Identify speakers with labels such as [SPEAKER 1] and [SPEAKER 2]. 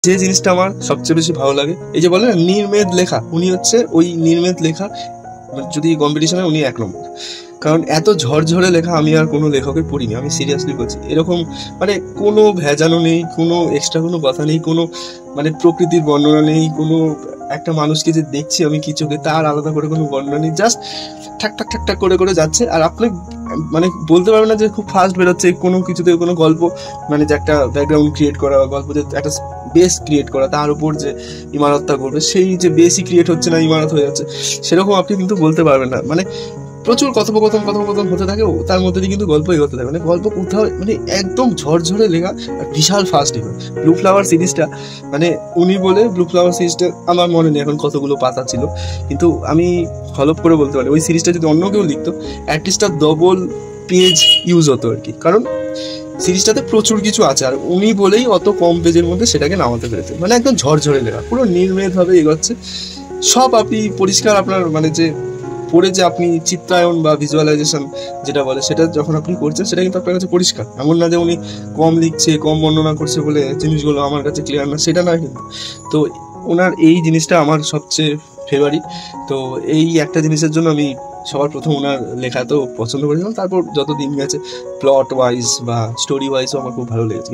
[SPEAKER 1] যে জিনিসটা আমার সবচেয়ে বেশি ভালো লাগে, এই যে বলে না নির্মেদ লেখা, উনি হচ্ছে ওই নির্মেদ লেখা, যদি কম্পিটিশনে উনি 1 নম্বর। কারণ এত ঝরঝরে লেখা আমি আর কোনো লেখকের পড়িনি, আমি সিরিয়াসলি বলছি। এরকম মানে কোনো ভেজানো নেই, কোনো এক্সট্রা কোনো কথা নেই, কোনো মানে প্রকৃতির বর্ণনা নেই, কোনো একটা মানুষকে যে দেখছি আমি কি চোখে তার আলাদা করে কোনো বর্ণনা নেই, জাস্ট ঠাক ঠাক ঠাক ঠাক করে করে যাচ্ছে। আর আপনি মানে বলতে পারবেন না যে খুব ফাস্ট বেরোচ্ছে কোনো কিছুতে, কোনো গল্প মানে যে একটা ব্যাকগ্রাউন্ড ক্রিয়েট করা, গল্প যে একটা বেস ক্রিয়েট করা, তার উপর যে ইমারতটা করবে, সেই যে বেসই ক্রিয়েট হচ্ছে না, ইমারত হয়ে যাচ্ছে, সেরকম আপনি কিন্তু বলতে পারবেন না। মানে প্রচুর কথোপকথন হতে থাকে, তার মধ্যে দিয়ে কিন্তু গল্প এগোতে থাকে, মানে গল্প কোথাও মানে একদম ঝরঝরে লেখা আর বিশাল ফাস্ট এগোয়। ব্লু ফ্লাওয়ার সিরিজটা মানে উনি বলে, ব্লু ফ্লাওয়ার সিরিজটা আমার মনে নেই এখন কতগুলো পাতা ছিল, কিন্তু আমি হলপ করে বলতে পারি ওই সিরিজটা যদি অন্য কেউ লিখতো অ্যাটলিস্ট ডবল পেজ ইউজ হতো আর কি, কারণ সিরিজটাতে প্রচুর কিছু আছে, আর উনি বলেই অত কম পেজের মধ্যে সেটাকে নামাতে পেরেছে। মানে একদম ঝরঝরে লেখা, পুরো নির্মেদভাবে এগোচ্ছে সব। আপনি পরিষ্কার আপনার মানে যে পড়ে যে আপনি চিত্রায়ন বা ভিজুয়ালাইজেশন যেটা বলে, সেটা যখন আপনি করছেন সেটা কিন্তু আপনার কাছে পরিষ্কার। এমন না যে উনি কম লিখছে, কম বর্ণনা করছে বলে জিনিসগুলো আমার কাছে ক্লিয়ার না, সেটা নয় কিন্তু। তো ওনার এই জিনিসটা আমার সবচেয়ে ফেভারিট। তো এই একটা জিনিসের জন্য আমি সবার প্রথম ওনার লেখা তো পছন্দ করেছিলাম, তারপর যত দিন গেছে প্লট ওয়াইজ বা স্টোরি ওয়াইজও আমার খুব ভালো লেগেছে।